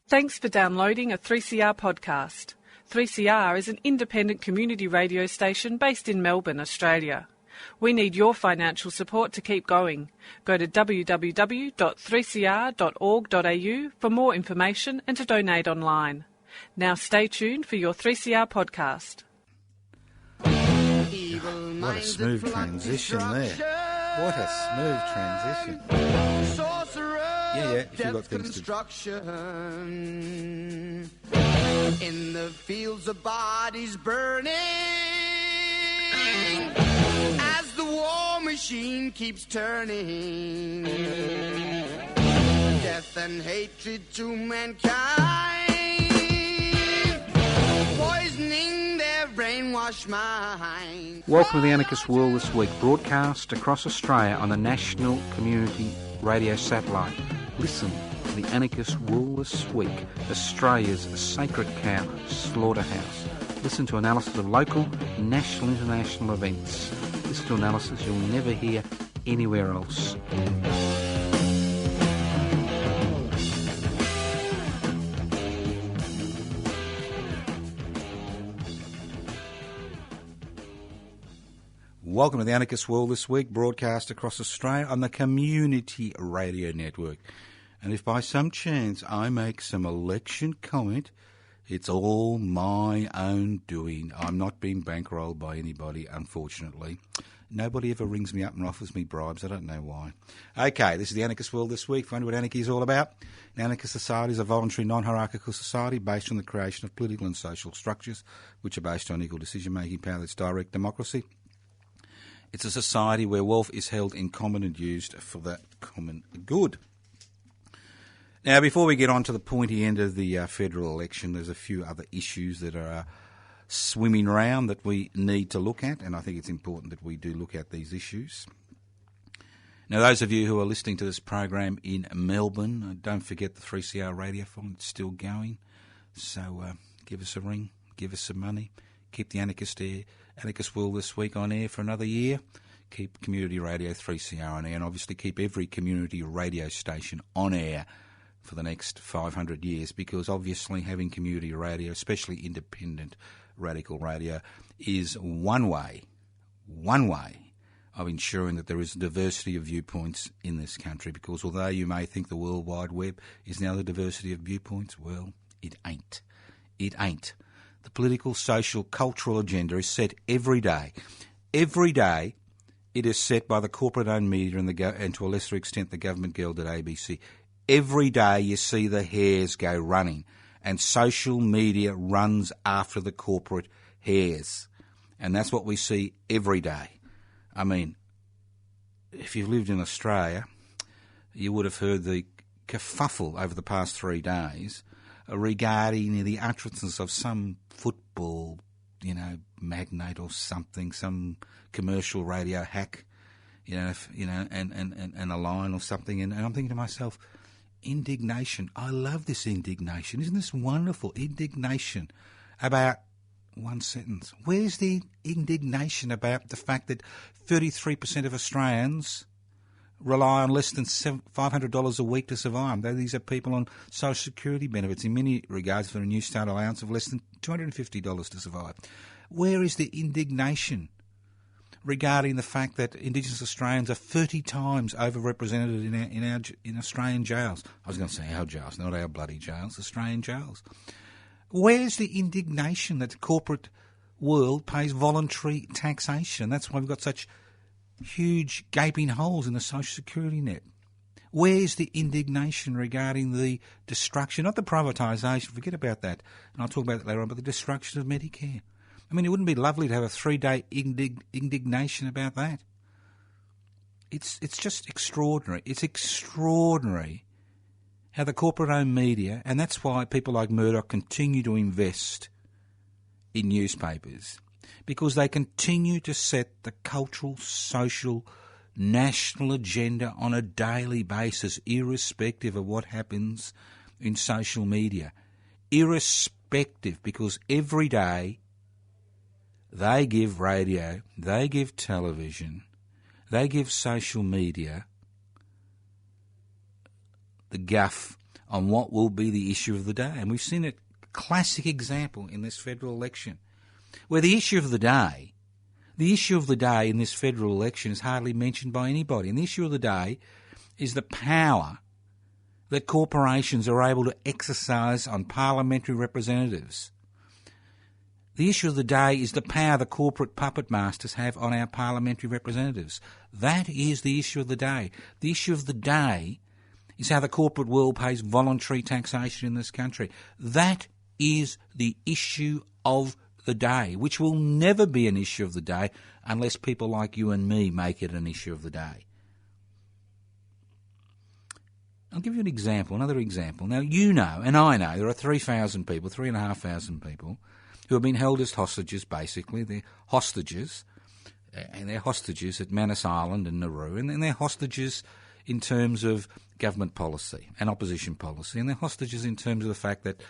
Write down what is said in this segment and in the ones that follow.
Thanks for downloading a 3CR podcast. 3CR is an independent community radio station based in Melbourne, Australia. We need your financial support to keep going. Go to www.3cr.org.au for more information and to donate online. Now stay tuned for your 3CR podcast. What a smooth transition there. What a smooth transition. Yeah, if you've got things to... In the fields of bodies burning, as the war machine keeps turning, death and hatred to mankind, poisoning their brainwashed mind. Welcome to the Anarchist World This Week, broadcast across Australia on the National Community Radio Satellite. Listen to the Anarchist World This Week, Australia's sacred cow slaughterhouse. Listen to analysis of local, national, international events. Listen to analysis you'll never hear anywhere else. Welcome to the Anarchist World This Week, broadcast across Australia on the Community Radio Network. And if by some chance I make some election comment, it's all my own doing. I'm not being bankrolled by anybody, unfortunately. Nobody ever rings me up and offers me bribes. I don't know why. Okay, this is the Anarchist World This Week. Find out what anarchy is all about. An anarchist society is a voluntary, non-hierarchical society based on the creation of political and social structures which are based on equal decision-making power. That's direct democracy. It's a society where wealth is held in common and used for the common good. Now, before we get on to the pointy end of the federal election, there's a few other issues that are swimming around that we need to look at, and I think it's important that we do look at these issues. Now, those of you who are listening to this program in Melbourne, don't forget the 3CR radiophone. It's still going, so give us a ring, give us some money, keep the Anarchist World This Week on air for another year. Keep Community Radio 3CR on air, and obviously keep every community radio station on air for the next 500 years, because obviously having community radio, especially independent radical radio, is one way of ensuring that there is a diversity of viewpoints in this country, because although you may think the World Wide Web is now the diversity of viewpoints, well, it ain't. It ain't. The political, social, cultural agenda is set every day. Every day it is set by the corporate-owned media and to a lesser extent the government-gelded ABC. Every day you see the hares go running, and social media runs after the corporate hares. And that's what we see every day. I mean, if you've lived in Australia, you would have heard the kerfuffle over the past 3 days regarding the utterances of some football, magnate or something, some commercial radio hack, and a line or something. And I'm thinking to myself, indignation. I love this indignation. Isn't this wonderful? Indignation about one sentence. Where's the indignation about the fact that 33% of Australians rely on less than $500 a week to survive? These are people on social security benefits, in many regards for a New Start allowance of less than $250 to survive. Where is the indignation regarding the fact that Indigenous Australians are 30 times overrepresented in Australian jails? I was going to say our jails, not our bloody jails, Australian jails. Where's the indignation that the corporate world pays voluntary taxation? That's why we've got such huge gaping holes in the social security net. Where's the indignation regarding the destruction, not the privatisation, forget about that, and I'll talk about that later on, but the destruction of Medicare? I mean, it wouldn't be lovely to have a 3-day indignation about that. It's just extraordinary. It's extraordinary how the corporate-owned media, and that's why people like Murdoch continue to invest in newspapers, because they continue to set the cultural, social, national agenda on a daily basis, irrespective of what happens in social media. Irrespective, because every day they give radio, they give television, they give social media the guff on what will be the issue of the day. And we've seen a classic example in this federal election, where the issue of the day in this federal election is hardly mentioned by anybody. And the issue of the day is the power that corporations are able to exercise on parliamentary representatives. The issue of the day is the power the corporate puppet masters have on our parliamentary representatives. That is the issue of the day. The issue of the day is how the corporate world pays voluntary taxation in this country. That is the issue of the day, which will never be an issue of the day unless people like you and me make it an issue of the day. I'll give you an example, another example. Now, you know, and I know, there are 3,000 people, 3,500 people, who have been held as hostages, basically. They're hostages, and they're hostages at Manus Island and Nauru, and they're hostages in terms of government policy and opposition policy, and they're hostages in terms of the fact that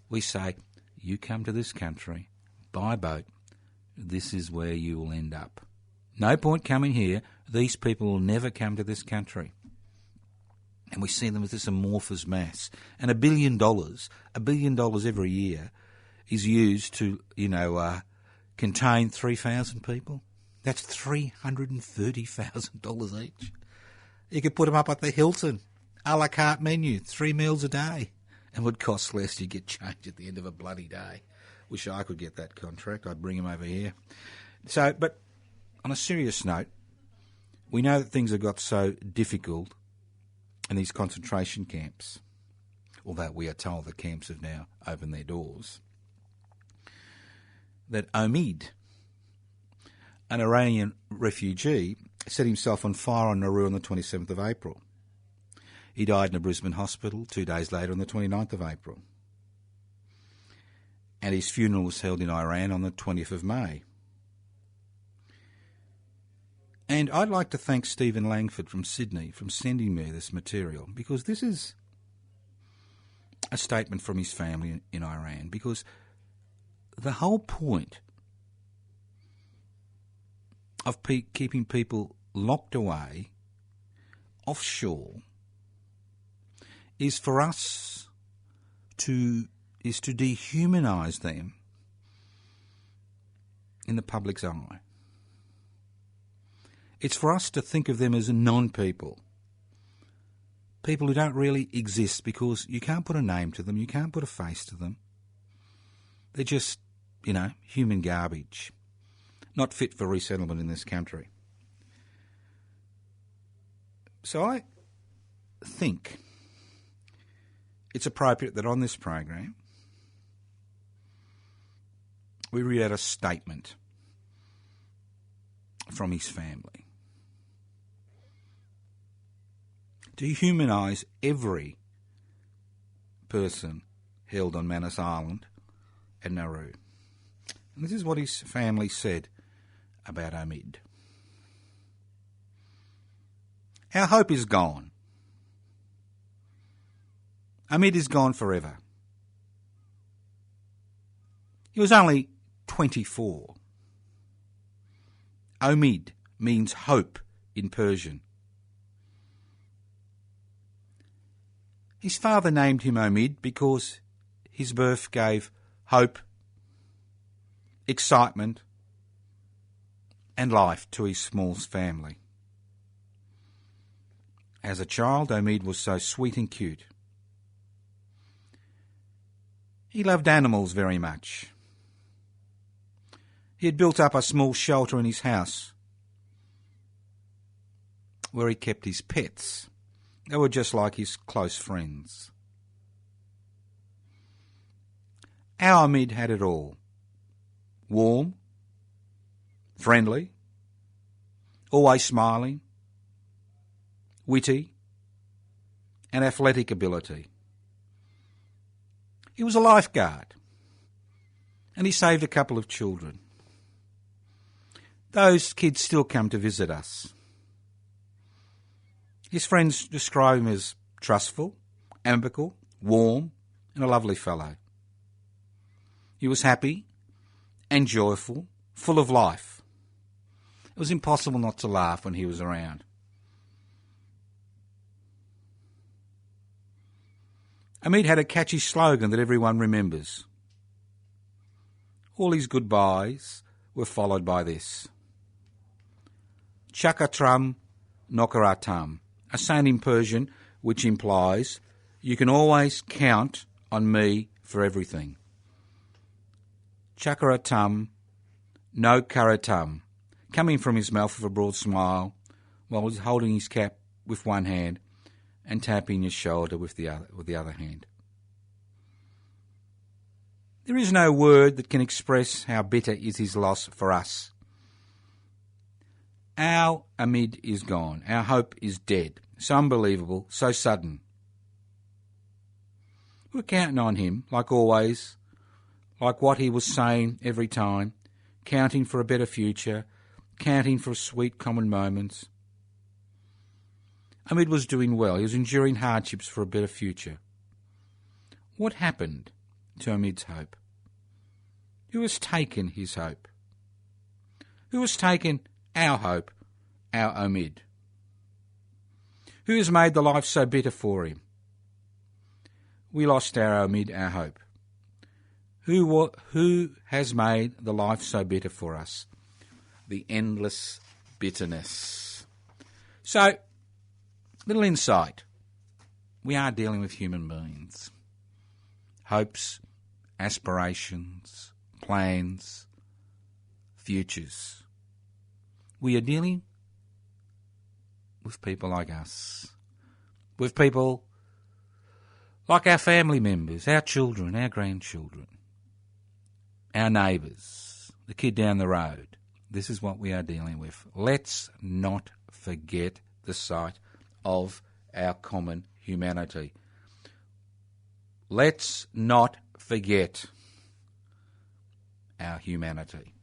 we say, you come to this country by boat, this is where you will end up. No point coming here, these people will never come to this country. And we see them as this amorphous mass. And $1 billion every year is used to, contain 3,000 people. That's $330,000 each. You could put them up at the Hilton, a la carte menu, 3 meals a day, and would cost less. You get change at the end of a bloody day. Wish I could get that contract. I'd bring them over here. So, but on a serious note, we know that things have got so difficult in these concentration camps, although we are told the camps have now opened their doors, that Omid, an Iranian refugee, set himself on fire on Nauru on the 27th of April. He died in a Brisbane hospital 2 days later on the 29th of April. And his funeral was held in Iran on the 20th of May. And I'd like to thank Stephen Langford from Sydney for sending me this material, because this is a statement from his family in Iran, because the whole point of keeping people locked away offshore is for us to dehumanise them in the public's eye. It's for us to think of them as non-people, people who don't really exist, because you can't put a name to them, you can't put a face to them. They're just, human garbage, not fit for resettlement in this country. So I think it's appropriate that on this program we read out a statement from his family. Dehumanise every person held on Manus Island and Nauru. And this is what his family said about Omid. Our hope is gone. Omid is gone forever. He was only 24. Omid means hope in Persian. His father named him Omid because his birth gave hope, excitement, and life to his small family. As a child, Omid was so sweet and cute. He loved animals very much. He had built up a small shelter in his house where he kept his pets. They were just like his close friends. Our Omid had it all. Warm, friendly, always smiling, witty, and athletic ability. He was a lifeguard, and he saved a couple of children. Those kids still come to visit us. His friends describe him as trustful, amicable, warm, and a lovely fellow. He was happy and joyful, full of life. It was impossible not to laugh when he was around. Hamid had a catchy slogan that everyone remembers. All his goodbyes were followed by this: Chakatram Nokaratam, a saying in Persian which implies you can always count on me for everything. Chakaratam no karatam, coming from his mouth with a broad smile while he's holding his cap with one hand and tapping his shoulder with the other hand. There is no word that can express how bitter is his loss for us. Our Hamid is gone. Our hope is dead. So unbelievable, so sudden. We're counting on him, like always, like what he was saying every time, counting for a better future, counting for sweet common moments. Hamid was doing well. He was enduring hardships for a better future. What happened to Hamid's hope? Who has taken his hope? Who has taken our hope, our Hamid? Who has made the life so bitter for him? We lost our Hamid, our hope. Who has made the life so bitter for us? The endless bitterness. So, little insight. We are dealing with human beings. Hopes, aspirations, plans, futures. We are dealing with people like us. With people like our family members, our children, our grandchildren, our neighbours, the kid down the road. This is what we are dealing with. Let's not forget the sight of our common humanity. Let's not forget our humanity.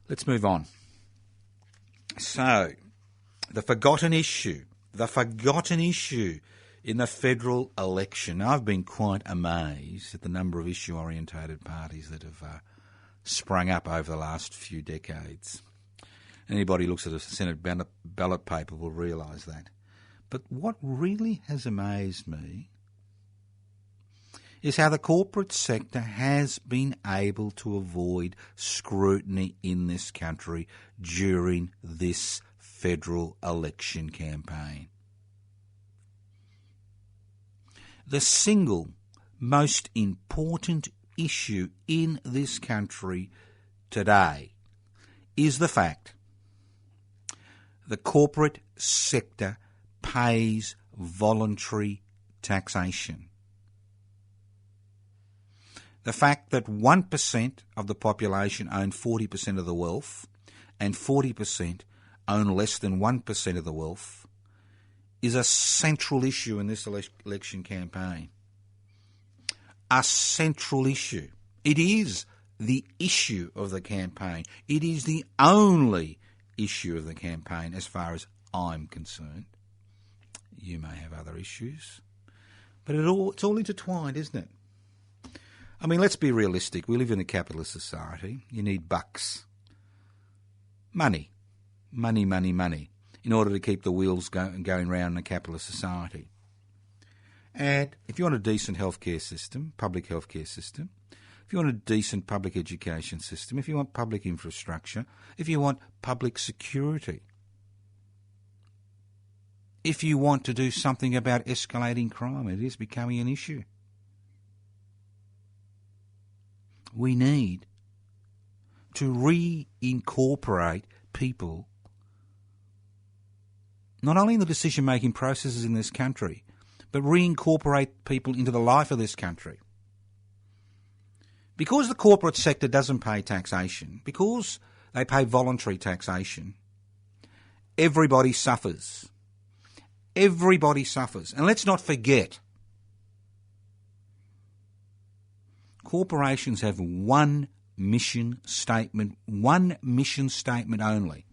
Let's move on. So, the forgotten issue in the federal election. I've been quite amazed at the number of issue-orientated parties that have sprung up over the last few decades. Anybody who looks at a Senate ballot paper will realise that. But what really has amazed me is how the corporate sector has been able to avoid scrutiny in this country during this federal election campaign. The single most important issue in this country today is the fact the corporate sector pays voluntary taxation. The fact that 1% of the population own 40% of the wealth and 40% own less than 1% of the wealth is a central issue in this election campaign. A central issue. It is the issue of the campaign. It is the only issue of the campaign as far as I'm concerned. You may have other issues, but it's all intertwined, isn't it? I mean, let's be realistic. We live in a capitalist society. You need bucks. Money, in order to keep the wheels going round in a capitalist society. And if you want a decent healthcare system, public healthcare system, if you want a decent public education system, if you want public infrastructure, if you want public security, if you want to do something about escalating crime, it is becoming an issue. We need to reincorporate people not only in the decision-making processes in this country, but reincorporate people into the life of this country. Because the corporate sector doesn't pay taxation, because they pay voluntary taxation, everybody suffers. Everybody suffers. And let's not forget, corporations have one mission statement only.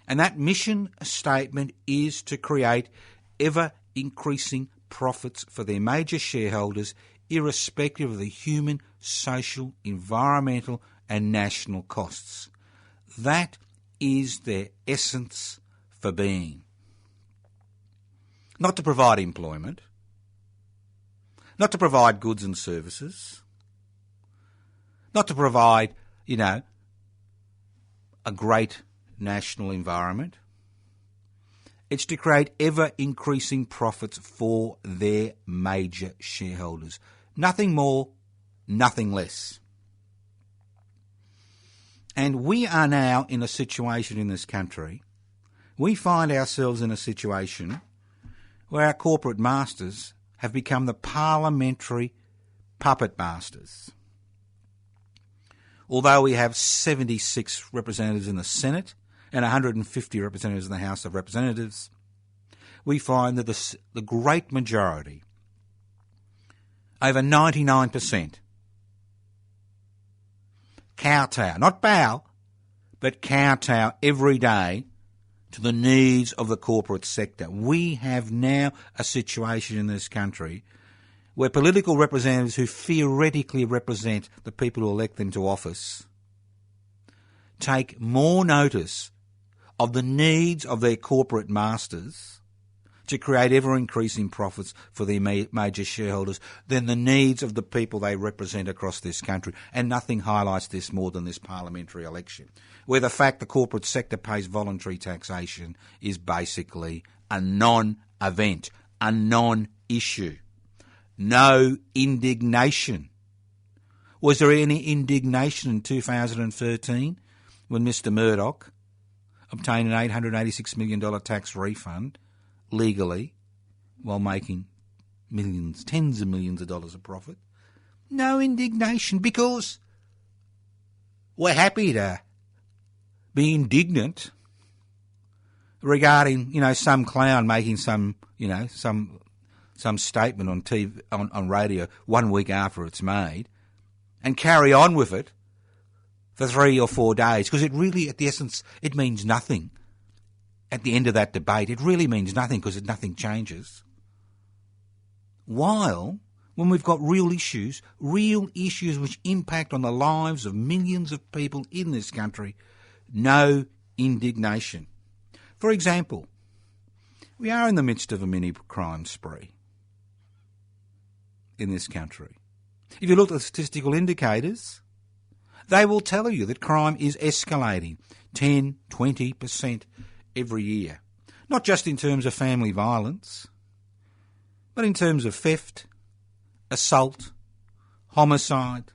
And that mission statement is to create ever-increasing profits for their major shareholders, irrespective of the human, social, environmental and national costs. That is their essence for being. Not to provide employment, not to provide goods and services, not to provide, a great national environment. It's to create ever-increasing profits for their major shareholders. Nothing more, nothing less. And we are now in a situation in this country, we find ourselves in a situation where our corporate masters have become the parliamentary puppet masters. Although we have 76 representatives in the Senate and 150 representatives in the House of Representatives, we find that the great majority, over 99%, kowtow, not bow, but kowtow every day to the needs of the corporate sector. We have now a situation in this country where political representatives who theoretically represent the people who elect them to office take more notice of the needs of their corporate masters to create ever-increasing profits for their major shareholders than the needs of the people they represent across this country. And nothing highlights this more than this parliamentary election, where the fact the corporate sector pays voluntary taxation is basically a non-event, a non-issue. No indignation. Was there any indignation in 2013 when Mr Murdoch obtained an $886 million tax refund legally while making millions, tens of millions of dollars of profit? No indignation, because we're happy to be indignant regarding, some clown making some statement on TV, on radio 1 week after it's made, and carry on with it for 3 or 4 days, because it really, at the essence, it means nothing. At the end of that debate, it really means nothing because nothing changes. While, when we've got real issues which impact on the lives of millions of people in this country, no indignation. For example, we are in the midst of a mini crime spree in this country. If you look at the statistical indicators, they will tell you that crime is escalating 10, 20% every year. Not just in terms of family violence, but in terms of theft, assault, homicide,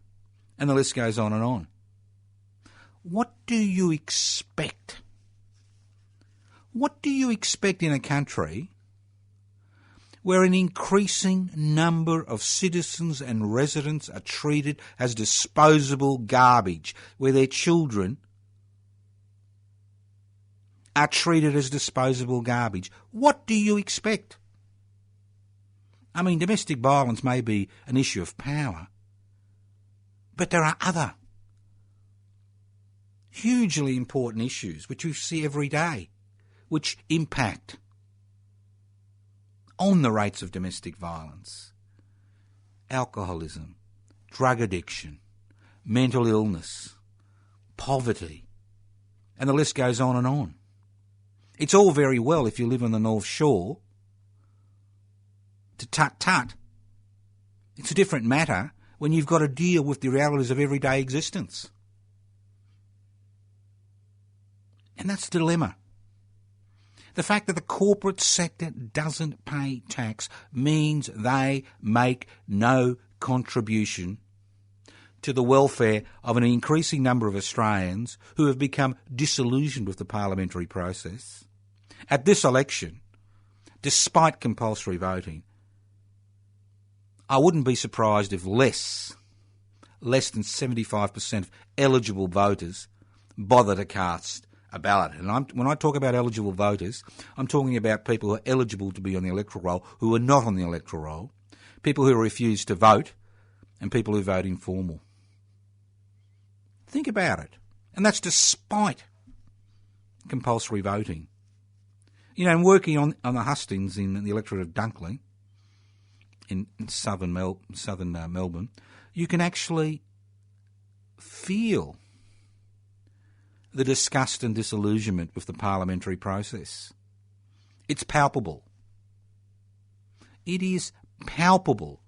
and the list goes on and on. What do you expect? What do you expect in a country where an increasing number of citizens and residents are treated as disposable garbage, where their children are treated as disposable garbage? What do you expect? I mean, domestic violence may be an issue of power, but there are other hugely important issues which we see every day, which impact on the rates of domestic violence. Alcoholism, drug addiction, mental illness, poverty, and the list goes on and on. It's all very well if you live on the North Shore to tut-tut. It's a different matter when you've got to deal with the realities of everyday existence. And that's the dilemma. The fact that the corporate sector doesn't pay tax means they make no contribution to the welfare of an increasing number of Australians who have become disillusioned with the parliamentary process. At this election, despite compulsory voting, I wouldn't be surprised if less than 75% of eligible voters bother to cast a ballot. And when I talk about eligible voters, I'm talking about people who are eligible to be on the electoral roll, who are not on the electoral roll, people who refuse to vote, and people who vote informal. Think about it. And that's despite compulsory voting. And working on the hustings in the electorate of Dunkley, in southern Melbourne, you can actually feel the disgust and disillusionment with the parliamentary process. It's palpable. It is palpable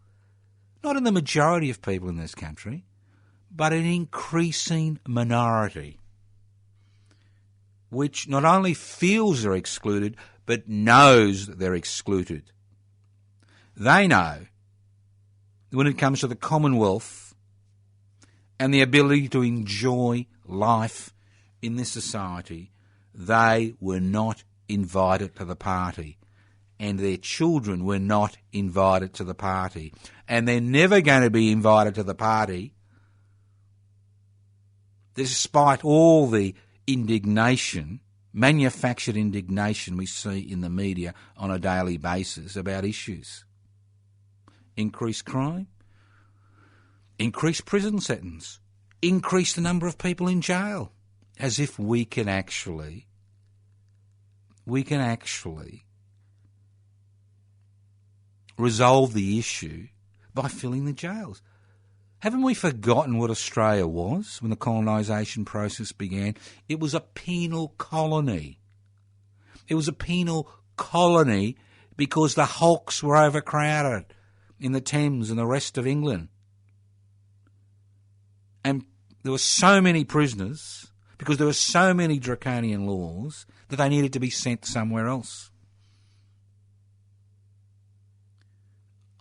not in the majority of people in this country, but an increasing minority, which not only feels they're excluded, but knows that they're excluded. They know that when it comes to the Commonwealth and the ability to enjoy life in this society, they were not invited to the party, and their children were not invited to the party, and they're never going to be invited to the party despite all the indignation, manufactured indignation we see in the media on a daily basis about issues. Increased crime, increased prison sentence, increase the number of people in jail, as if we can actually resolve the issue by filling the jails. Haven't we forgotten what Australia was when the colonisation process began? It was a penal colony. It was a penal colony because the hulks were overcrowded in the Thames and the rest of England. And there were so many prisoners because there were so many draconian laws that they needed to be sent somewhere else.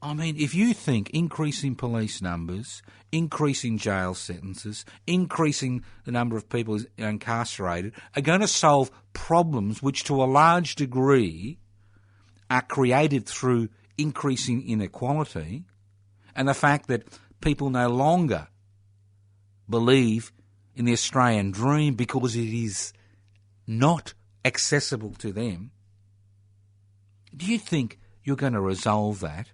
I mean, if you think increasing police numbers, increasing jail sentences, increasing the number of people incarcerated are going to solve problems which to a large degree are created through increasing inequality and the fact that people no longer believe in the Australian dream because it is not accessible to them, do you think you're going to resolve that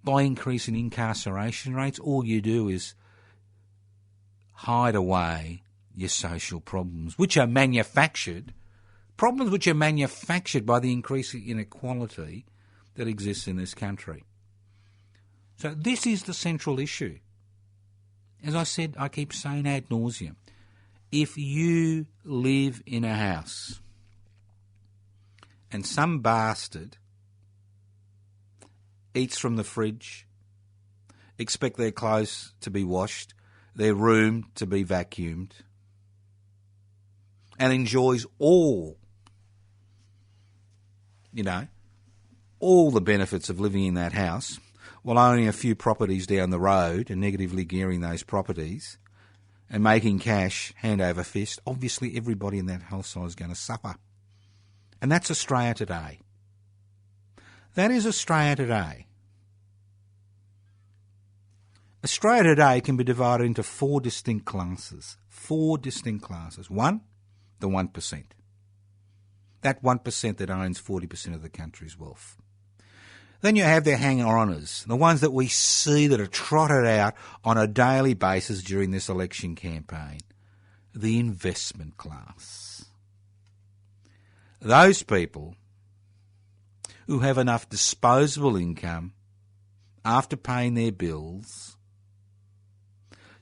by increasing incarceration rates? All you do is hide away your social problems, which are manufactured, problems which are manufactured by the increasing inequality that exists in this country. So this is the central issue. As I said, I keep saying ad nauseum, if you live in a house and some bastard eats from the fridge, expect their clothes to be washed, their room to be vacuumed, and enjoys all the benefits of living in that house, while owning a few properties down the road and negatively gearing those properties and making cash hand over fist, obviously everybody in that household is going to suffer. And that's Australia today. That is Australia today. Australia today can be divided into four distinct classes. One, the 1%. That 1% that owns 40% of the country's wealth. Then you have their hanger-oners, the ones that we see that are trotted out on a daily basis during this election campaign. The investment class. Those people who have enough disposable income after paying their bills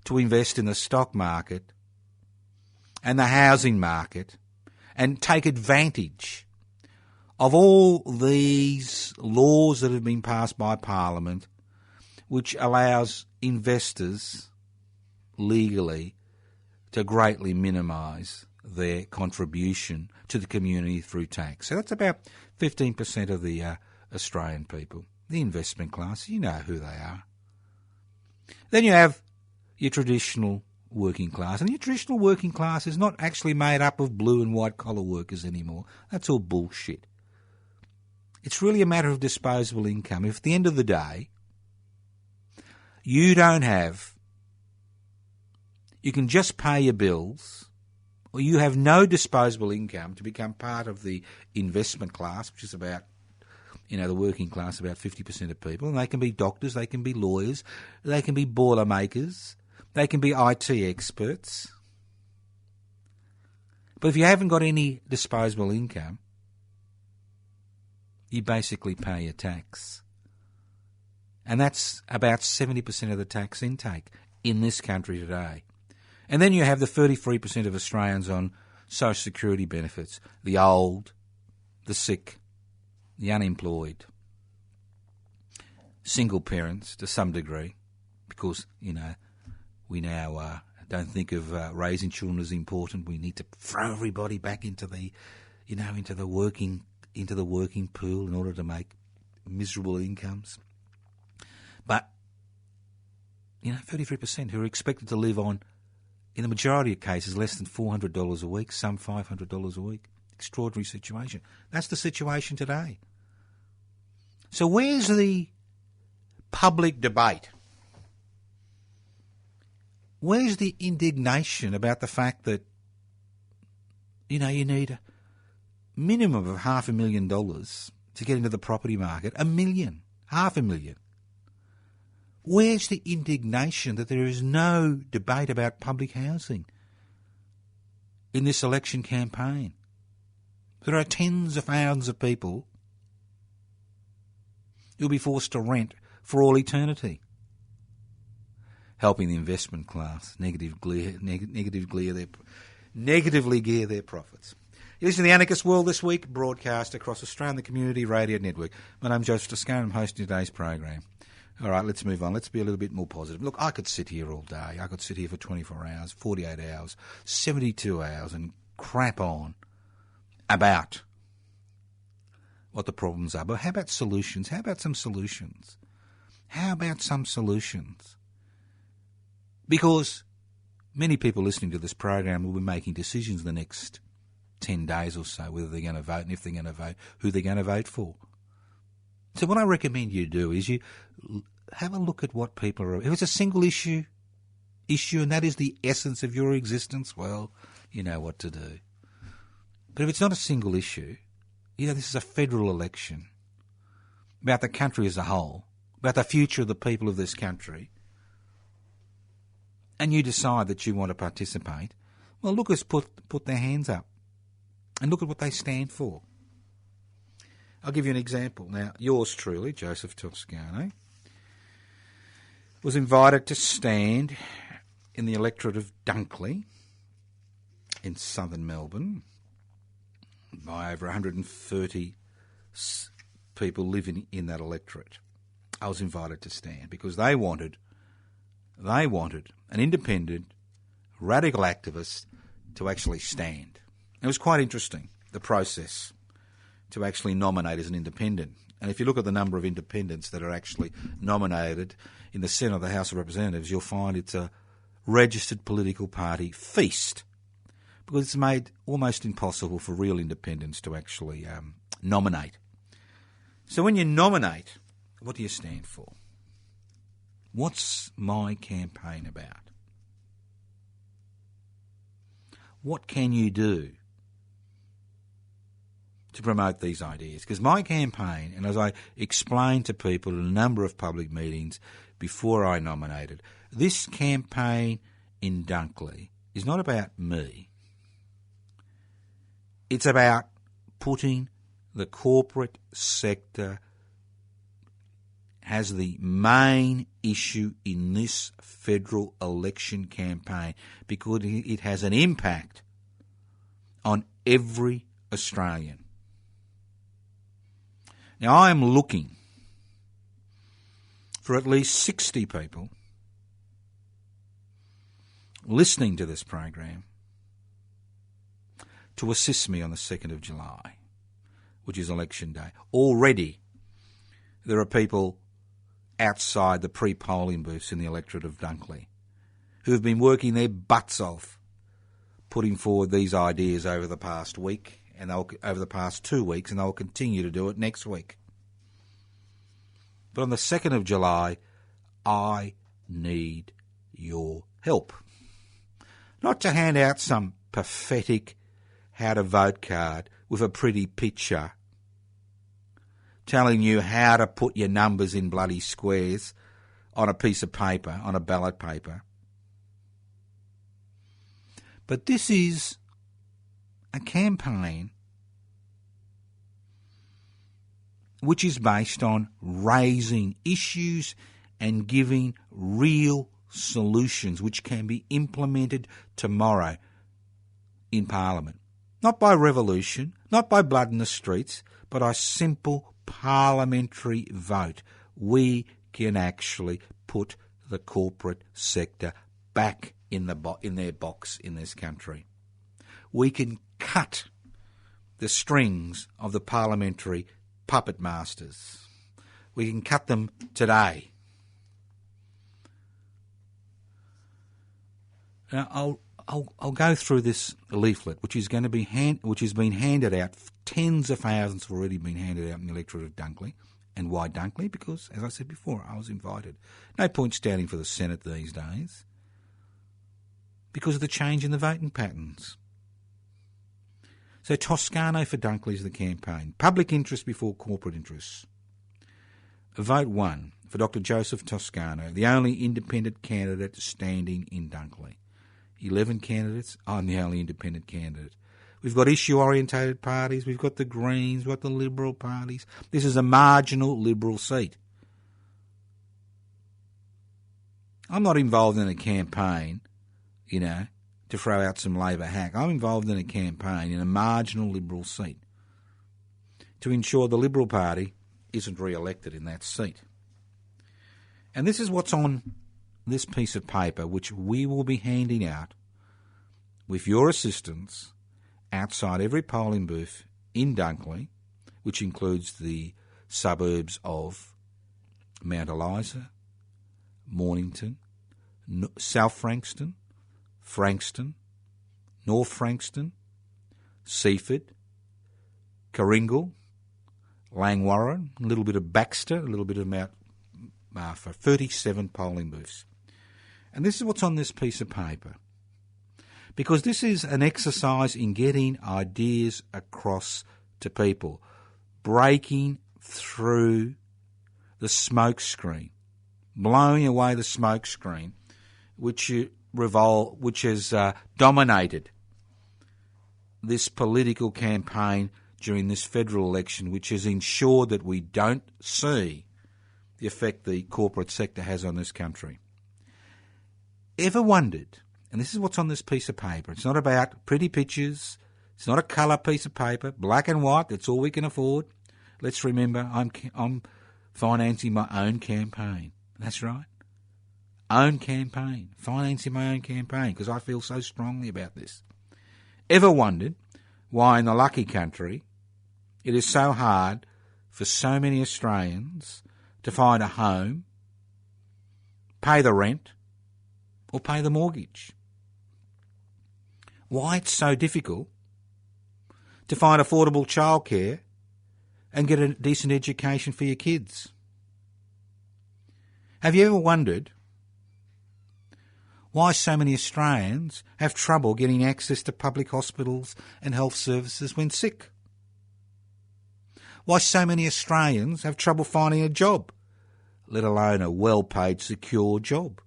to invest in the stock market and the housing market and take advantage of all these laws that have been passed by Parliament, which allows investors legally to greatly minimise their contribution to the community through tax. So that's about 15% of the Australian people, the investment class. You know who they are. Then you have your traditional working class, and your traditional working class is not actually made up of blue and white collar workers anymore. That's all bullshit. It's really a matter of disposable income. If at the end of the day you can just pay your bills, or you have no disposable income to become part of the investment class, which is about, the working class, about 50% of people, and they can be doctors, they can be lawyers, they can be boiler makers, they can be IT experts. But if you haven't got any disposable income, you basically pay a tax. And that's about 70% of the tax intake in this country today. And then you have the 33% of Australians on social security benefits, the old, the sick, the unemployed. single parents to some degree, because, we now don't think of raising children as important. We need to throw everybody back into the, into the working pool in order to make miserable incomes. But, 33% who are expected to live on, in the majority of cases, less than $400 a week, some $500 a week. Extraordinary situation. That's the situation today. So where's the public debate? Where's the indignation about the fact that, you need a minimum of $500,000 to get into the property market? $500,000. Where's the indignation that there is no debate about public housing in this election campaign? There are tens of thousands of people who'll be forced to rent for all eternity, helping the investment class negatively gear their profits. You listen to the Anarchist World This Week, broadcast across Australia on the Community Radio Network. My name's Joseph Toscano. I'm hosting today's program. All right, let's move on. Let's be a little bit more positive. Look, I could sit here all day. I could sit here for 24 hours, 48 hours, 72 hours and crap on about what the problems are. But how about solutions? How about some solutions? Because many people listening to this program will be making decisions in the next 10 days or so, whether they're going to vote, and if they're going to vote, who they're going to vote for. So what I recommend you do is you have a look at what people are... If it's a single issue, and that is the essence of your existence, well, you know what to do. But if it's not a single issue, this is a federal election about the country as a whole, about the future of the people of this country, and you decide that you want to participate, well, look who's put their hands up and look at what they stand for. I'll give you an example. Now, yours truly, Joseph Toscano, was invited to stand in the electorate of Dunkley in southern Melbourne by over 130 people living in that electorate. I was invited to stand because they wanted an independent, radical activist to actually stand. It was quite interesting, the process to actually nominate as an independent. And if you look at the number of independents that are actually nominated in the Senate or the House of Representatives, you'll find it's a registered political party feast, because it's made almost impossible for real independents to actually nominate. So when you nominate, what do you stand for? What's my campaign about? What can you do to promote these ideas? Because my campaign, and as I explained to people in a number of public meetings before I nominated, this campaign in Dunkley is not about me. It's about putting the corporate sector as the main issue in this federal election campaign, because it has an impact on every Australian. Now, I am looking for at least 60 people listening to this program to assist me on the 2nd of July, which is election day. Already there are people outside the pre-polling booths in the electorate of Dunkley who have been working their butts off putting forward these ideas over the past week and over the past 2 weeks, and they'll continue to do it next week. But on the 2nd of July, I need your help. Not to hand out some pathetic how-to-vote card with a pretty picture telling you how to put your numbers in bloody squares on a piece of paper, on a ballot paper. But this is a campaign which is based on raising issues and giving real solutions which can be implemented tomorrow in Parliament. Not by revolution, not by blood in the streets, but a simple parliamentary vote we can actually put the corporate sector back in their box in this country. We can cut the strings of the parliamentary puppet masters. We can cut them today. Now, I'll go through this leaflet, which is going to be which has been handed out. Tens of thousands have already been handed out in the electorate of Dunkley. And why Dunkley? Because, as I said before, I was invited. No point standing for the Senate these days because of the change in the voting patterns. So Toscano for Dunkley is the campaign. Public interest before corporate interests. Vote 1 for Dr. Joseph Toscano, the only independent candidate standing in Dunkley. 11 candidates, I'm the only independent candidate. We've got issue-orientated parties, we've got the Greens, we've got the Liberal parties. This is a marginal Liberal seat. I'm not involved in a campaign, to throw out some Labor hack. I'm involved in a campaign in a marginal Liberal seat to ensure the Liberal Party isn't re-elected in that seat. And this is what's on this piece of paper, which we will be handing out with your assistance outside every polling booth in Dunkley, which includes the suburbs of Mount Eliza, Mornington, South Frankston, Frankston, North Frankston, Seaford, Karingal, Langwarrin, a little bit of Baxter, a little bit of Mount Martha, 37 polling booths. And this is what's on this piece of paper. Because this is an exercise in getting ideas across to people, breaking through the smoke screen, blowing away the smoke screen, which has dominated this political campaign during this federal election, which has ensured that we don't see the effect the corporate sector has on this country. Ever wondered, and this is what's on this piece of paper, it's not about pretty pictures, it's not a colour piece of paper, black and white, that's all we can afford. Let's remember, I'm financing my own campaign. That's right. Own campaign. Financing my own campaign, because I feel so strongly about this. Ever wondered why in the lucky country it is so hard for so many Australians to find a home, pay the rent, or pay the mortgage? Why it's so difficult to find affordable childcare and get a decent education for your kids? Have you ever wondered why so many Australians have trouble getting access to public hospitals and health services when sick? Why so many Australians have trouble finding a job, let alone a well-paid, secure job?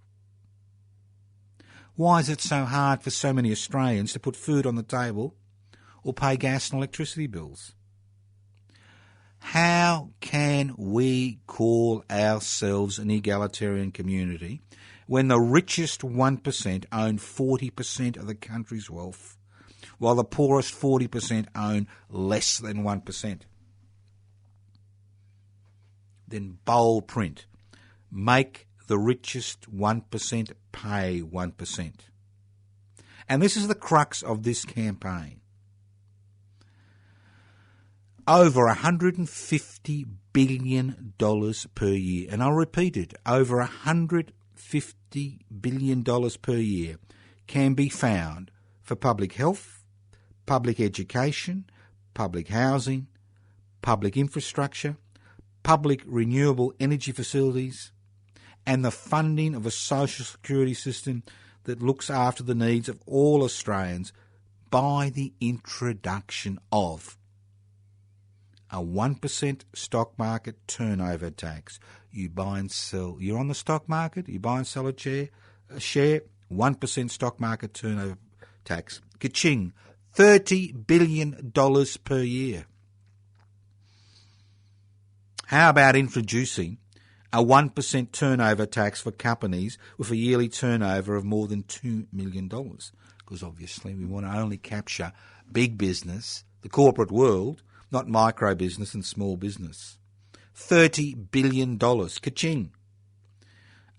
Why is it so hard for so many Australians to put food on the table or pay gas and electricity bills? How can we call ourselves an egalitarian community when the richest 1% own 40% of the country's wealth, while the poorest 40% own less than 1%? Then bold print. Make the richest 1% pay 1%. And this is the crux of this campaign. Over $150 billion per year, and I'll repeat it, over $150 billion per year can be found for public health, public education, public housing, public infrastructure, public renewable energy facilities, and the funding of a social security system that looks after the needs of all Australians by the introduction of a 1% stock market turnover tax. You buy and sell. You're on the stock market, you buy and sell a share, 1% stock market turnover tax. Ka-ching, $30 billion per year. How about introducing a 1% turnover tax for companies with a yearly turnover of more than $2 million? Because obviously we want to only capture big business, the corporate world, not micro business and small business. $30 billion. Ka-ching.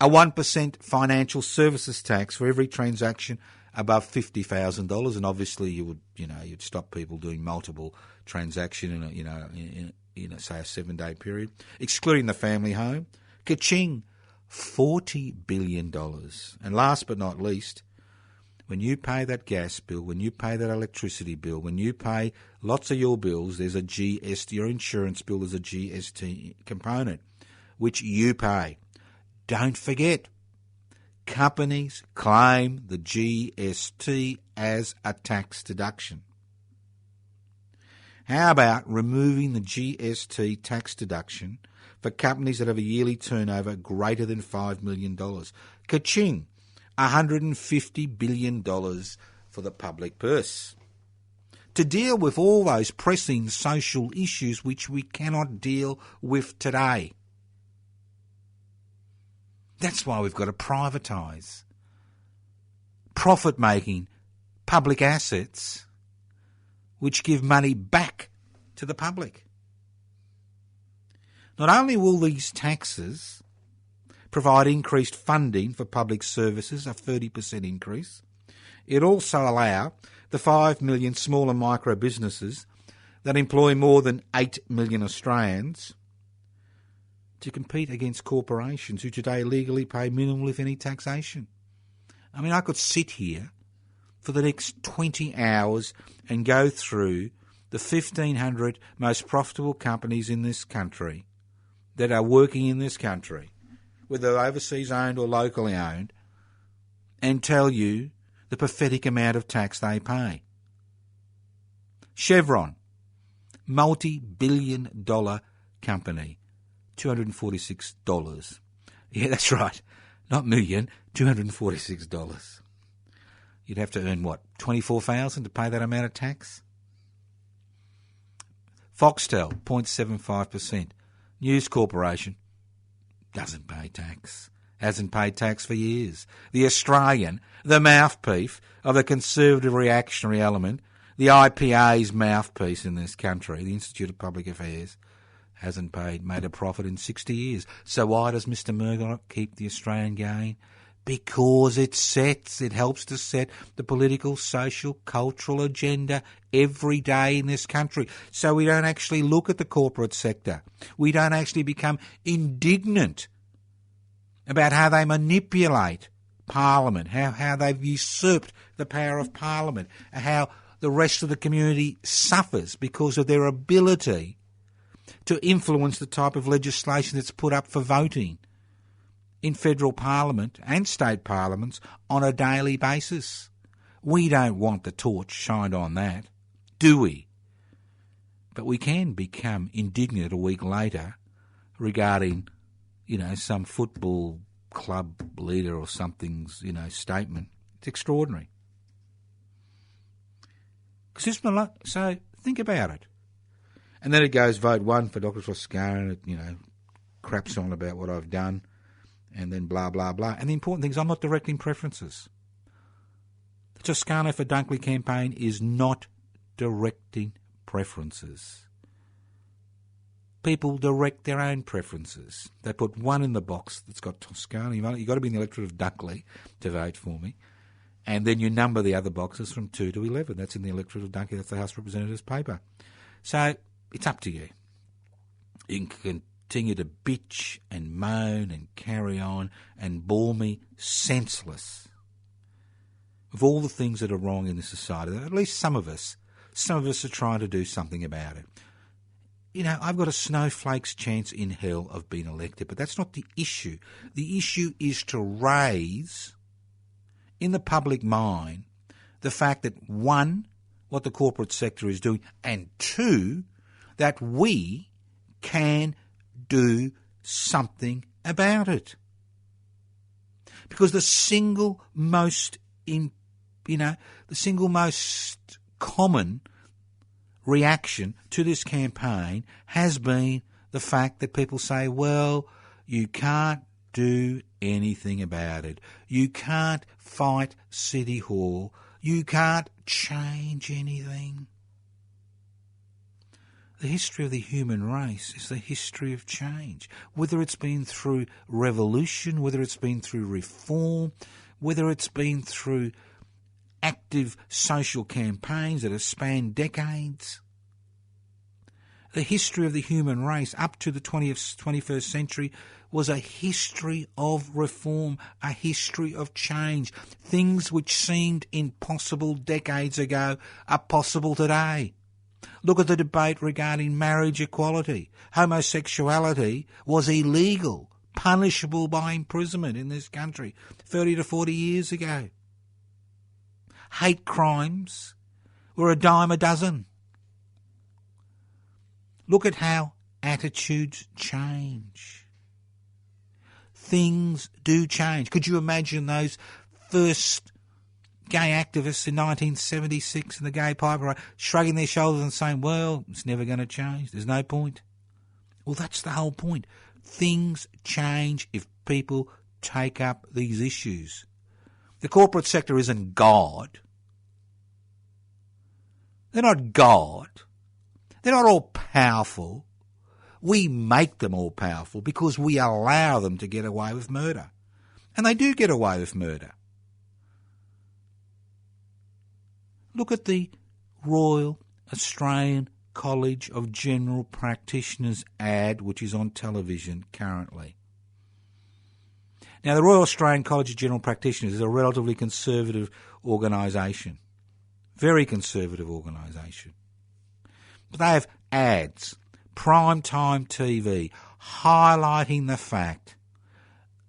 A 1% financial services tax for every transaction above $50,000, and obviously you'd stop people doing multiple transactions in a say a 7-day period, excluding the family home. Ka-ching, $40 billion. And last but not least, when you pay that gas bill, when you pay that electricity bill, when you pay lots of your bills, there's a GST, your insurance bill, there's a GST component, which you pay. Don't forget, companies claim the GST as a tax deduction. How about removing the GST tax deduction for companies that have a yearly turnover greater than $5 million? Ka-ching, $150 billion for the public purse. To deal with all those pressing social issues which we cannot deal with today. That's why we've got to privatise profit-making public assets which give money back to the public. Not only will these taxes provide increased funding for public services, a 30% increase, it also allow the 5 million small and micro businesses that employ more than 8 million Australians to compete against corporations who today legally pay minimal, if any, taxation. I mean, I could sit here for the next 20 hours and go through the 1,500 most profitable companies in this country that are working in this country, whether overseas owned or locally owned, and tell you the pathetic amount of tax they pay. Chevron, multi-billion-dollar company, $246. Yeah, that's right. Not million, $246. You'd have to earn, what, $24,000 to pay that amount of tax? Foxtel, 0.75%. News Corporation doesn't pay tax. Hasn't paid tax for years. The Australian, the mouthpiece of the conservative reactionary element, the IPA's mouthpiece in this country, the Institute of Public Affairs, hasn't made a profit in 60 years. So why does Mr Murdoch keep the Australian going? Because it helps to set the political, social, cultural agenda every day in this country. So we don't actually look at the corporate sector. We don't actually become indignant about how they manipulate Parliament, how they've usurped the power of Parliament, how the rest of the community suffers because of their ability to influence the type of legislation that's put up for voting in federal parliament and state parliaments on a daily basis. We don't want the torch shined on that, do we? But we can become indignant a week later regarding, some football club leader or something's, statement. It's extraordinary. So think about it. And then it goes vote 1 for Dr. Toscano, and it, craps on about what I've done, and then blah, blah, blah. And the important thing is I'm not directing preferences. The Toscano for Dunkley campaign is not directing preferences. People direct their own preferences. They put 1 in the box that's got Toscano. You've got to be in the electorate of Dunkley to vote for me. And then you number the other boxes from 2 to 11. That's in the electorate of Dunkley. That's the House of Representatives paper. So it's up to you. You can continue to bitch and moan and carry on and bore me senseless of all the things that are wrong in this society. At least some of us are trying to do something about it. I've got a snowflake's chance in hell of being elected, but that's not the issue. The issue is to raise in the public mind the fact that, 1, what the corporate sector is doing, and 2, that we can do something about it. Because the single most common reaction to this campaign has been the fact that people say, well, you can't do anything about it. You can't fight City Hall. You can't change anything. The history of the human race is the history of change, whether it's been through revolution, whether it's been through reform, whether it's been through active social campaigns that have spanned decades. The history of the human race up to the 21st century was a history of reform, a history of change. Things which seemed impossible decades ago are possible today. Look at the debate regarding marriage equality. Homosexuality was illegal, punishable by imprisonment in this country 30 to 40 years ago. Hate crimes were a dime a dozen. Look at how attitudes change. Things do change. Could you imagine those first gay activists in 1976 in the gay Piper Riot shrugging their shoulders and saying, well, it's never going to change, there's no point? Well, that's the whole point. Things change if people take up these issues. The corporate sector isn't God. They're not God. They're not all powerful. We make them all powerful because we allow them to get away with murder. And they do get away with murder. Look at the Royal Australian College of General Practitioners ad, which is on television currently. Now, the Royal Australian College of General Practitioners is a relatively conservative organisation. Very conservative organisation. But they have ads, primetime TV, highlighting the fact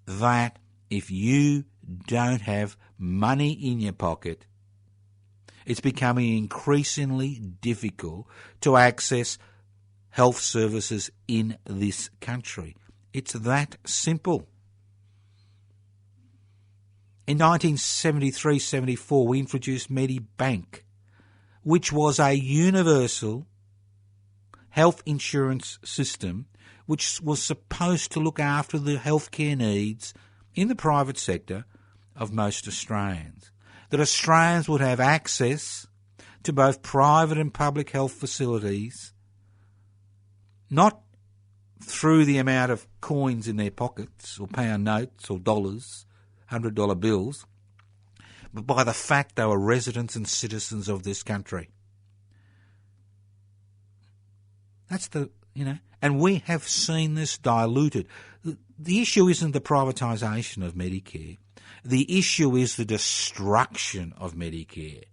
that if you don't have money in your pocket, it's becoming increasingly difficult to access health services in this country. It's that simple. In 1973-74, we introduced Medibank, which was a universal health insurance system which was supposed to look after the healthcare needs in the private sector of most Australians. That Australians would have access to both private and public health facilities, not through the amount of coins in their pockets or pound notes or dollars, $100 bills, but by the fact they were residents and citizens of this country. That's and we have seen this diluted. The issue isn't the privatisation of Medicare. The issue is the destruction of Medicare.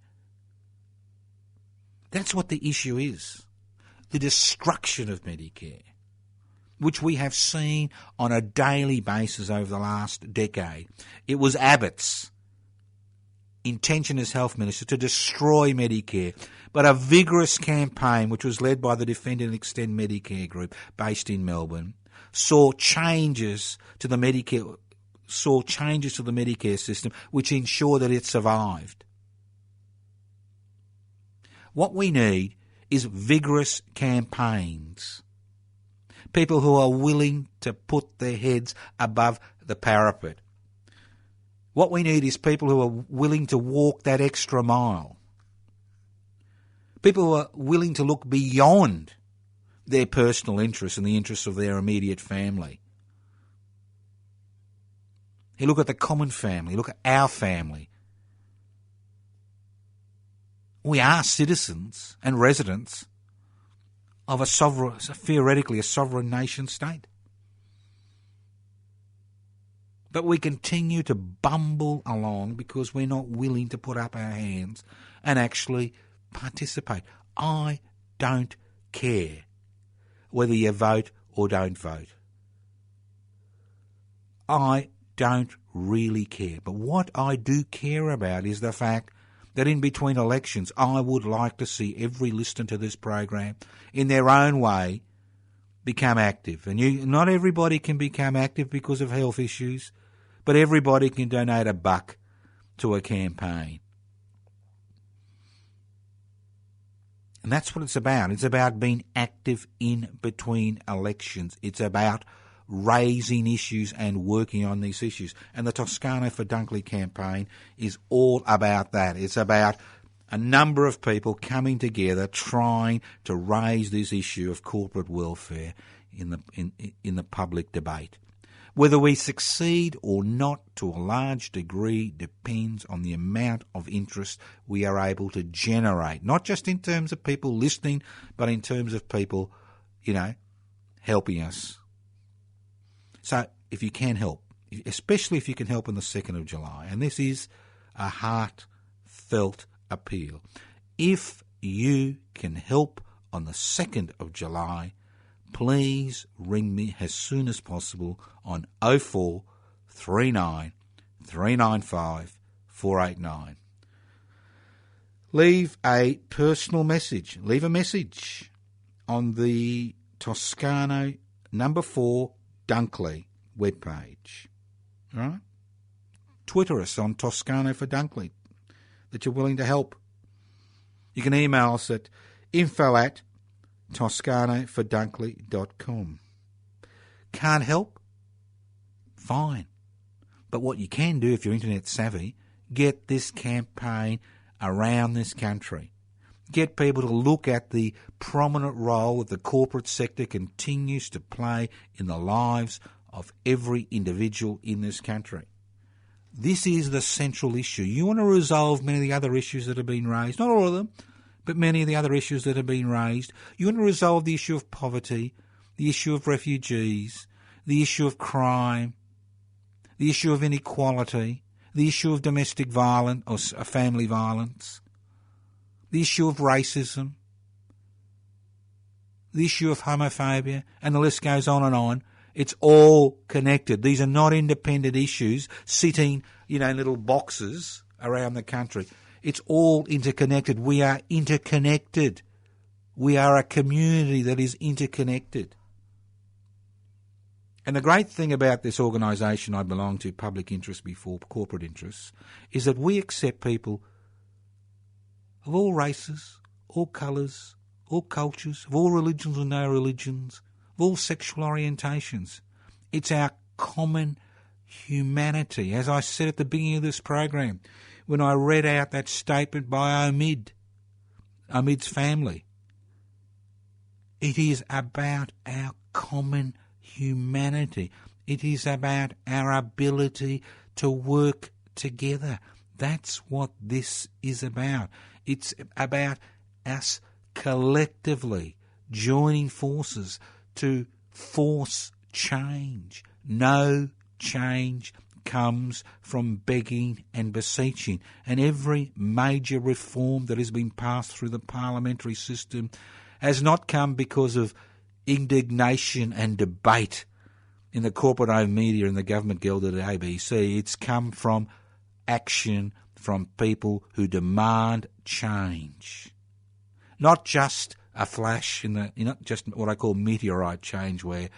That's what the issue is. The destruction of Medicare, which we have seen on a daily basis over the last decade. It was Abbott's intention as health minister to destroy Medicare, but a vigorous campaign, which was led by the Defend and Extend Medicare group based in Melbourne, saw changes to the Medicare system which ensured that it survived. What we need is vigorous campaigns. People who are willing to put their heads above the parapet. What we need is people who are willing to walk that extra mile. People who are willing to look beyond their personal interests and the interests of their immediate family. You look at the common family, look at our family. We are citizens and residents of theoretically a sovereign nation state. But we continue to bumble along because we're not willing to put up our hands and actually participate. I don't care whether you vote or don't vote. I don't really care. But what I do care about is the fact that in between elections, I would like to see every listener to this program, in their own way, become active. And not everybody can become active because of health issues, but everybody can donate $1 to a campaign. And that's what it's about. It's about being active in between elections. It's about raising issues and working on these issues. And the Toscano for Dunkley campaign is all about that. It's about a number of people coming together trying to raise this issue of corporate welfare in the public debate. Whether we succeed or not to a large degree depends on the amount of interest we are able to generate, not just in terms of people listening, but in terms of people, helping us. So if you can help, especially if you can help on the 2nd of July, and this is a heartfelt appeal. If you can help on the 2nd of July, please ring me as soon as possible on 0439 395 489. Leave a personal message. Leave a message on the Toscano number 4 Dunkley webpage. All right? Twitter us on Toscano for Dunkley that you're willing to help. You can email us at info@toscanofordunkley.com. Can't help? Fine. But what you can do if you're internet savvy, get this campaign around this country. Get people to look at the prominent role that the corporate sector continues to play in the lives of every individual in this country. This is the central issue. You want to resolve many of the other issues that have been raised, not all of them, but many of the other issues that have been raised. You want to resolve the issue of poverty, the issue of refugees, the issue of crime, the issue of inequality, the issue of domestic violence or family violence, the issue of racism, the issue of homophobia, and the list goes on and on. It's all connected. These are not independent issues sitting, in little boxes around the country. It's all interconnected. We are interconnected. We are a community that is interconnected. And the great thing about this organisation I belong to, public interest before corporate interests, is that we accept people of all races, all colours, all cultures, of all religions and no religions, of all sexual orientations. It's our common humanity. As I said at the beginning of this program, when I read out that statement by Omid's family, it is about our common humanity. It is about our ability to work together. That's what this is about. It's about us collectively joining forces to force change. No change comes from begging and beseeching. And every major reform that has been passed through the parliamentary system has not come because of indignation and debate in the corporate-owned media and the government guild at ABC. It's come from action from people who demand change. Not just a flash not just what I call meteorite change where,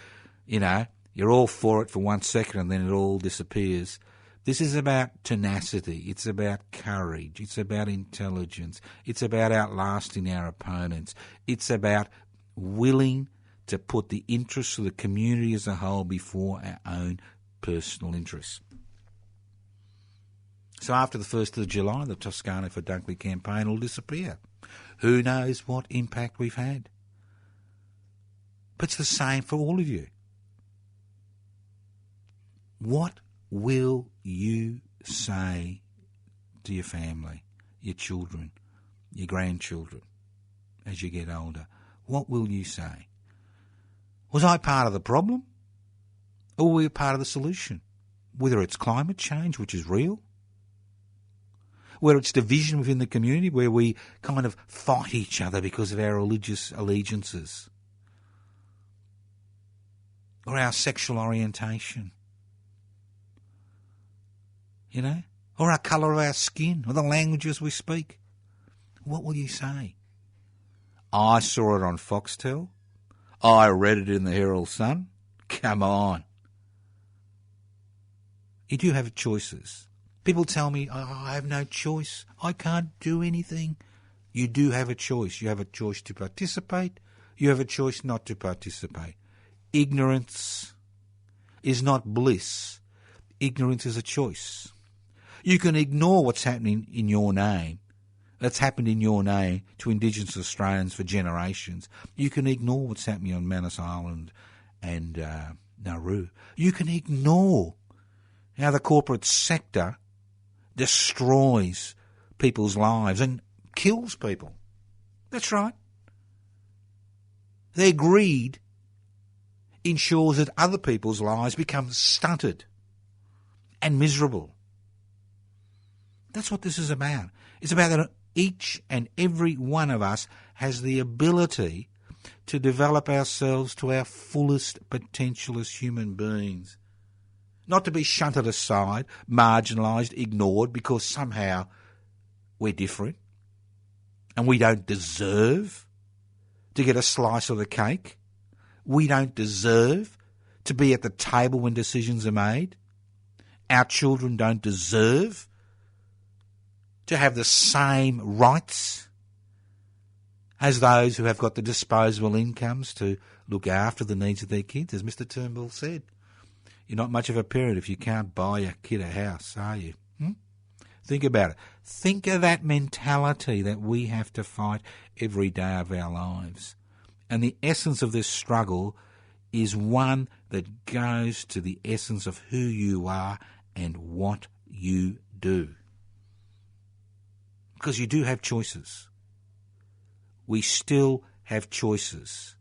you're all for it for 1 second and then it all disappears. This is about tenacity. It's about courage. It's about intelligence. It's about outlasting our opponents. It's about willing to put the interests of the community as a whole before our own personal interests. So after the 1st of July, the Toscano for Dunkley campaign will disappear. Who knows what impact we've had? But it's the same for all of you. What will you say to your family, your children, your grandchildren as you get older? What will you say? Was I part of the problem? Or were we part of the solution? Whether it's climate change, which is real, whether it's division within the community where we kind of fight each other because of our religious allegiances, or our sexual orientation, or our colour of our skin, or the languages we speak. What will you say? I saw it on Foxtel. I read it in the Herald Sun. Come on. You do have choices. People tell me, I have no choice. I can't do anything. You do have a choice. You have a choice to participate. You have a choice not to participate. Ignorance is not bliss. Ignorance is a choice. You can ignore what's happening in your name, that's happened in your name to Indigenous Australians for generations. You can ignore what's happening on Manus Island and Nauru. You can ignore how the corporate sector destroys people's lives and kills people. That's right. Their greed ensures that other people's lives become stunted and miserable. That's what this is about. It's about that each and every one of us has the ability to develop ourselves to our fullest potential as human beings. Not to be shunted aside, marginalised, ignored because somehow we're different and we don't deserve to get a slice of the cake. We don't deserve to be at the table when decisions are made. Our children don't deserve to have the same rights as those who have got the disposable incomes to look after the needs of their kids. As Mr Turnbull said, you're not much of a parent if you can't buy a kid a house, are you? Think about it. Think of that mentality that we have to fight every day of our lives. And the essence of this struggle is one that goes to the essence of who you are and what you do. Because you do have choices. We still have choices.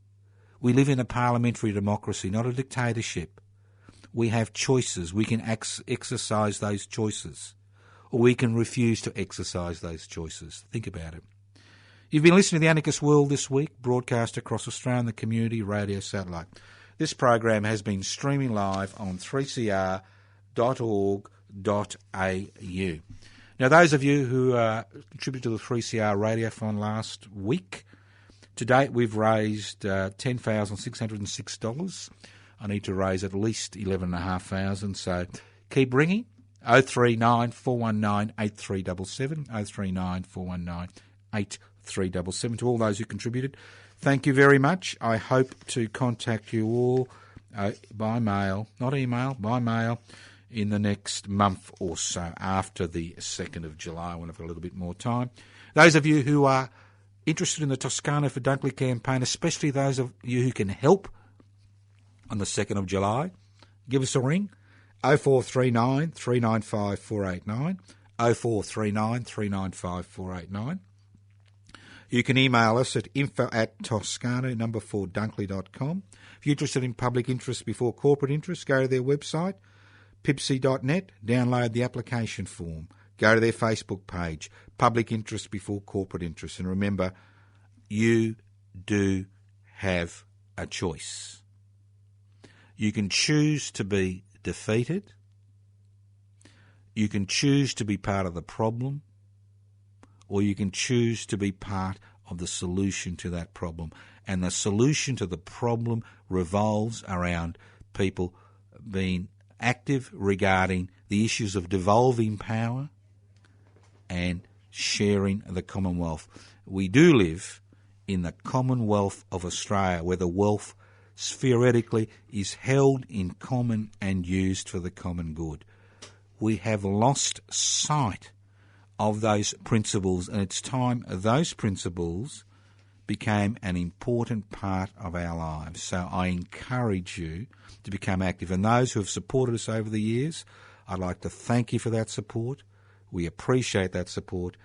We live in a parliamentary democracy, not a dictatorship. We have choices. We can exercise those choices, or we can refuse to exercise those choices. Think about it. You've been listening to The Anarchist World this week, broadcast across Australia on the Community Radio Satellite. This program has been streaming live on 3cr.org.au. Now, those of you who contributed to the 3CR Radiothon last week, to date we've raised $10,606. I need to raise at least $11,500, so keep ringing. 039 419 8377, 039 419 8377. To all those who contributed, thank you very much. I hope to contact you all by mail, not email, by mail, in the next month or so, after the 2nd of July, when I've got a little bit more time. Those of you who are interested in the Toscano for Dunkley campaign, especially those of you who can help on the 2nd of July, give us a ring, 0439 395 489, 0439 395 489. You can email us at info@toscano4dunkley.com. If you're interested in public interest before corporate interest, go to their website, pipsy.net, download the application form, go to their Facebook page, Public Interest Before Corporate Interest, and remember, you do have a choice. You can choose to be defeated, you can choose to be part of the problem, or you can choose to be part of the solution to that problem. And the solution to the problem revolves around people being active regarding the issues of devolving power and sharing the Commonwealth. We do live in the Commonwealth of Australia, where the wealth theoretically is held in common and used for the common good. We have lost sight of those principles, and it's time those principles became an important part of our lives. So I encourage you to become active. And those who have supported us over the years, I'd like to thank you for that support. We appreciate that support.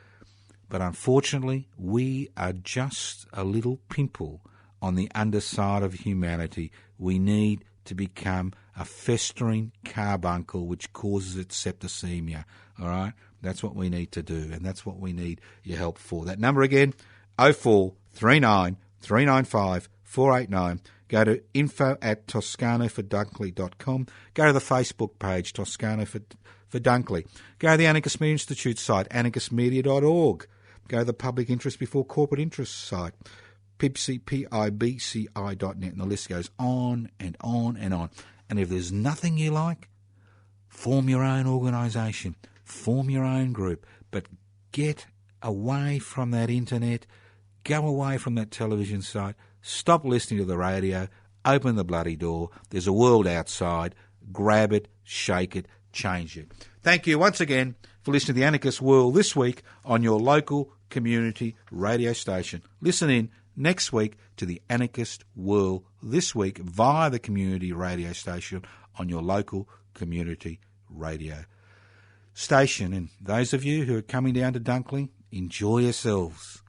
But unfortunately, we are just a little pimple on the underside of humanity. We need to become a festering carbuncle which causes its septicemia. All right? That's what we need to do, and that's what we need your help for. That number again, 0439 395 489. Go to info@toscanofordunkley.com. Go to the Facebook page, Toscano for Dunkley. Go to the Anarchist Media Institute site, anarchistmedia.org. Go to the Public Interest Before Corporate Interest site, pibci.net, and the list goes on and on and on. And if there's nothing you like, form your own organisation, form your own group, but get away from that internet, go away from that television site, stop listening to the radio, open the bloody door. There's a world outside. Grab it, shake it, change it. Thank you once again for listening to The Anarchist World this week on your local community radio station. Listen in next week to the Anarchist World This Week via the community radio station on your local community radio station. And those of you who are coming down to Dunkley, enjoy yourselves.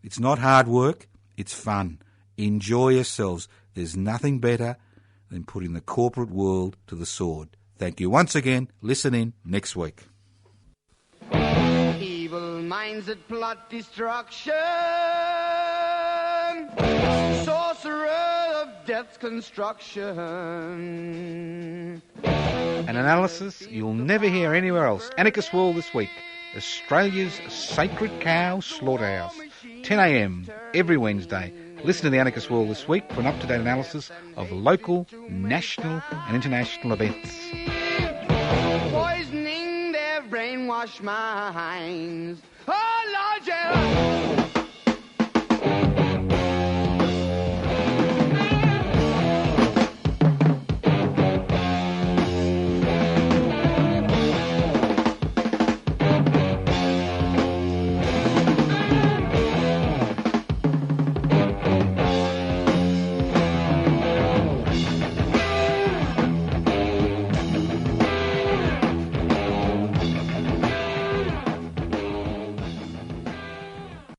It's not hard work, it's fun. Enjoy yourselves. There's nothing better than putting the corporate world to the sword. Thank you once again. Listen in next week. Evil minds that plot destruction, sorcerer of death's construction. An analysis you'll never hear anywhere else. Anarchist World This Week, Australia's sacred cow slaughterhouse. 10 a.m. every Wednesday. Listen to the Anarchist World This Week for an up-to-date analysis of local, national and international events. Poisoning their brainwashed minds. Oh, Lord, yeah.